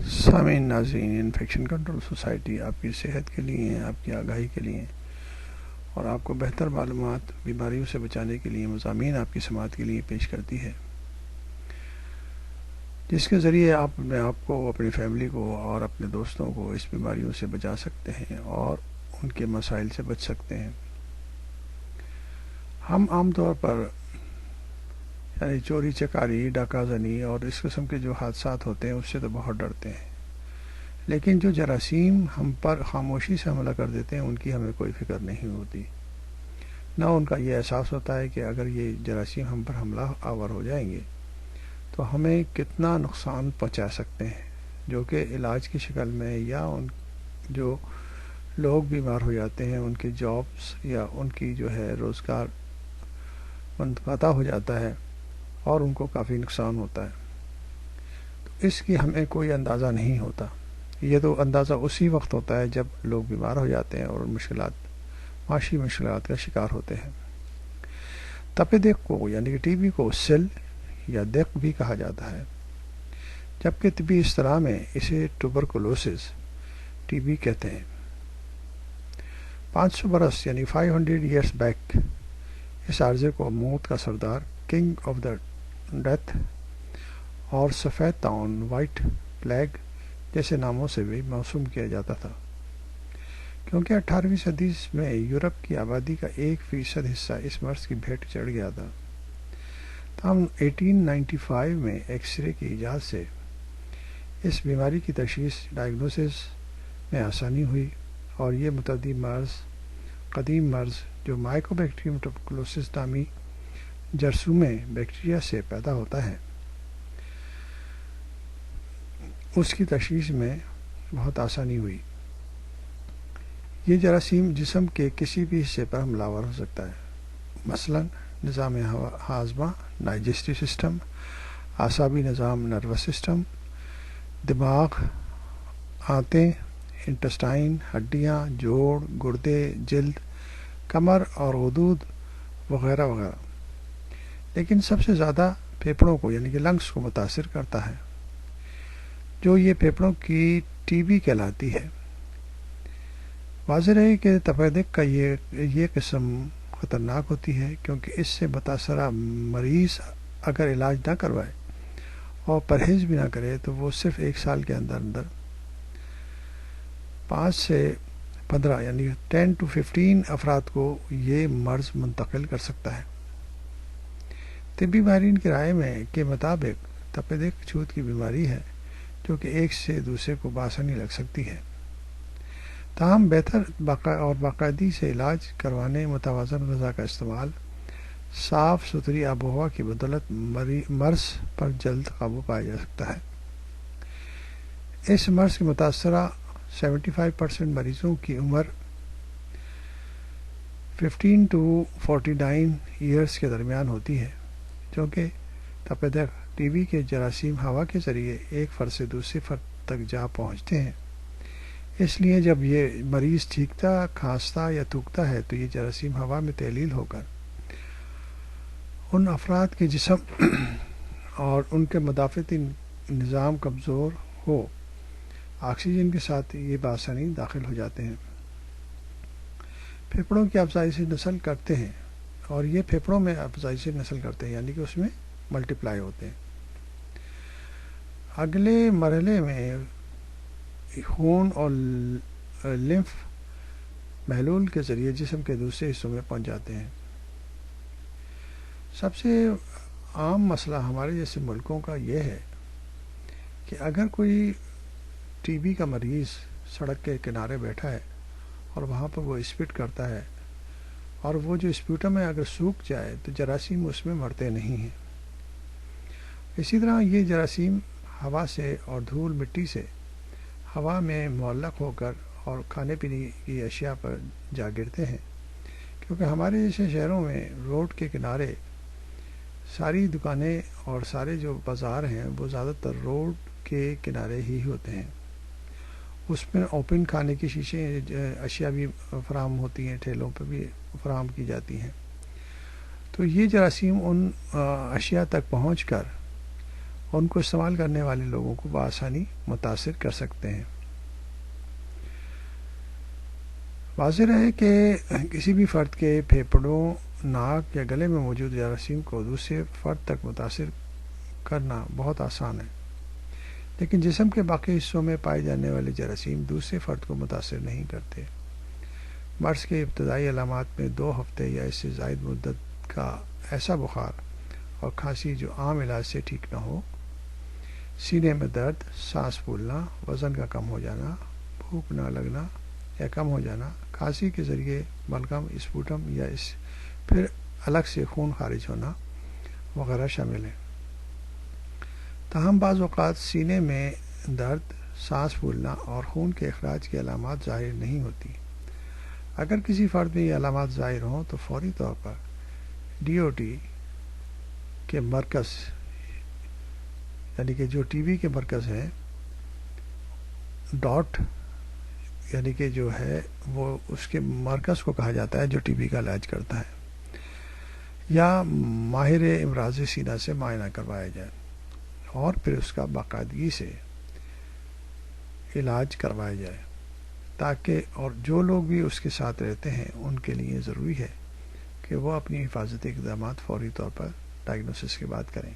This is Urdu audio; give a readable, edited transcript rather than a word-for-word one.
سامعین ناظرین، انفیکشن کنٹرول سوسائٹی آپ کی صحت کے لیے، آپ کی آگاہی کے لیے اور آپ کو بہتر معلومات بیماریوں سے بچانے کے لیے مضامین آپ کی سماعت کے لیے پیش کرتی ہے، جس کے ذریعے آپ اپنے آپ کو، اپنی فیملی کو اور اپنے دوستوں کو اس بیماریوں سے بچا سکتے ہیں اور ان کے مسائل سے بچ سکتے ہیں۔ ہم عام طور پر یعنی چوری چکاری، ڈاکہ زنی اور اس قسم کے جو حادثات ہوتے ہیں اس سے تو بہت ڈرتے ہیں، لیکن جو جراثیم ہم پر خاموشی سے حملہ کر دیتے ہیں ان کی ہمیں کوئی فکر نہیں ہوتی، نہ ان کا یہ احساس ہوتا ہے کہ اگر یہ جراثیم ہم پر حملہ آور ہو جائیں گے تو ہمیں کتنا نقصان پہنچا سکتے ہیں، جو کہ علاج کی شکل میں یا ان جو لوگ بیمار ہو جاتے ہیں ان کی جابس یا ان کی جو ہے روزگار منقطع ہو جاتا ہے اور ان کو کافی نقصان ہوتا ہے۔ تو اس کی ہمیں کوئی اندازہ نہیں ہوتا، یہ تو اندازہ اسی وقت ہوتا ہے جب لوگ بیمار ہو جاتے ہیں اور معاشی مشکلات کا شکار ہوتے ہیں۔ تپ دق کو یعنی کہ ٹی بی کو سل یا دق بھی کہا جاتا ہے، جبکہ طبی اصطلاح میں اسے ٹوبرکلوسس ٹی بی کہتے ہیں۔ 500 برس یعنی 500 ایئرس بیک اس عارضے کو موت کا سردار، کنگ آف دا ڈیتھ اور سفید طاعون، وائٹ پلیگ جیسے ناموں سے بھی موسوم کیا جاتا تھا، کیونکہ 18ویں صدی میں یورپ کی آبادی کا 1% حصہ اس مرض کی بھیٹ چڑھ گیا تھا۔ تاہم 1895 میں ایکس رے کی ایجاد سے اس بیماری کی تشخیص ڈائگنوسس میں آسانی ہوئی اور یہ متعدی قدیم مرض جو مائکوبیکٹریم ٹوبرکلوسس نامی جرثومے بیکٹیریا سے پیدا ہوتا ہے، اس کی تشخیص میں بہت آسانی ہوئی۔ یہ جراثیم جسم کے کسی بھی حصے پر حملہ آور ہو سکتا ہے، مثلا نظام ہاضمہ ڈائجسٹو سسٹم، اعصابی نظام نروس سسٹم، دماغ، آنتیں، انٹسٹائن، ہڈیاں، جوڑ، گردے، جلد، کمر اور غدود وغیرہ وغیرہ، لیکن سب سے زیادہ پھیپھڑوں کو یعنی کہ لنگس کو متاثر کرتا ہے، جو یہ پھیپھڑوں کی ٹی بی کہلاتی ہے۔ واضح رہے کہ تپ دق کا یہ قسم خطرناک ہوتی ہے، کیونکہ اس سے متاثرہ مریض اگر علاج نہ کروائے اور پرہیز بھی نہ کرے تو وہ صرف 1 سال کے اندر 5 سے 15 یعنی 10 to 15 افراد کو یہ مرض منتقل کر سکتا ہے۔ طبی ماہرین کی رائے کے مطابق تپ دق چھوت کی بیماری ہے جو کہ ایک سے دوسرے کو بآسانی لگ سکتی ہے، تاہم بہتر اور باقاعدگی سے علاج کروانے، متوازن غذا کا استعمال، صاف ستھری آب و ہوا کی بدولت مرض پر جلد قابو پایا جا سکتا ہے۔ اس مرض کے متاثرہ 75% مریضوں کی عمر 15 to 49 ایئرس کے درمیان ہوتی ہے، کیونکہ تپ دق ٹی بی کے جراثیم ہوا کے ذریعے ایک فرد سے دوسرے فرد تک جا پہنچتے ہیں، اس لیے جب یہ مریض چھینکتا، کھانستا یا تھوکتا ہے تو یہ جراثیم ہوا میں تحلیل ہو کر ان افراد کے جسم اور ان کے مدافعتی نظام کمزور ہو آکسیجن کے ساتھ یہ بآسانی داخل ہو جاتے ہیں، پھیپھڑوں کی افزائش نسل کرتے ہیں، اور یہ پھیپھڑوں میں افزائش نسل کرتے ہیں یعنی کہ اس میں ملٹیپلائی ہوتے ہیں۔ اگلے مرحلے میں خون اور لمف محلول کے ذریعے جسم کے دوسرے حصوں میں پہنچ جاتے ہیں۔ سب سے عام مسئلہ ہمارے جیسے ملکوں کا یہ ہے کہ اگر کوئی ٹی بی کا مریض سڑک کے کنارے بیٹھا ہے اور وہاں پر وہ اسپٹ کرتا ہے اور وہ جو اسپیوٹم ہے اگر سوکھ جائے تو جراثیم اس میں مرتے نہیں ہیں۔ اسی طرح یہ جراثیم ہوا سے اور دھول مٹی سے ہوا میں معلق ہو کر اور کھانے پینے کی اشیاء پر جا گرتے ہیں، کیونکہ ہمارے جیسے شہروں میں روڈ کے کنارے ساری دکانیں اور سارے جو بازار ہیں وہ زیادہ تر روڈ کے کنارے ہی ہوتے ہیں، اس میں اوپن کھانے کی اشیاء بھی فراہم ہوتی ہیں، ٹھیلوں پہ بھی فراہم کی جاتی ہیں، تو یہ جراثیم ان اشیاء تک پہنچ کر ان کو استعمال کرنے والے لوگوں کو بآسانی متاثر کر سکتے ہیں۔ واضح ہے کہ کسی بھی فرد کے پھیپھڑوں، ناک یا گلے میں موجود جراثیم کو دوسرے فرد تک متاثر کرنا بہت آسان ہے، لیکن جسم کے باقی حصوں میں پائے جانے والے جراثیم دوسرے فرد کو متاثر نہیں کرتے۔ مرض کے ابتدائی علامات میں 2 ہفتے یا اس سے زائد مدت کا ایسا بخار اور کھانسی جو عام علاج سے ٹھیک نہ ہو، سینے میں درد، سانس پھولنا، وزن کا کم ہو جانا، بھوک نہ لگنا یا کم ہو جانا، کھانسی کے ذریعے بلغم، اسپوٹم یا اس پھر الگ سے خون خارج ہونا وغیرہ شامل ہیں۔ تاہم بعض اوقات سینے میں درد، سانس پھولنا اور خون کے اخراج کی علامات ظاہر نہیں ہوتی۔ اگر کسی فرد میں یہ علامات ظاہر ہوں تو فوری طور پر DOT کے مرکز، یعنی کہ جو ٹی بی کے مرکز ہیں، ڈاٹ یعنی کہ جو ہے وہ اس کے مرکز کو کہا جاتا ہے جو ٹی بی کا علاج کرتا ہے، یا ماہر امراض سینہ سے معائنہ کروایا جائے اور پھر اس کا باقاعدگی سے علاج کروایا جائے، تاکہ اور جو لوگ بھی اس کے ساتھ رہتے ہیں ان کے لیے ضروری ہے کہ وہ اپنی حفاظتی اقدامات فوری طور پر ڈائگنوسس کے بعد کریں۔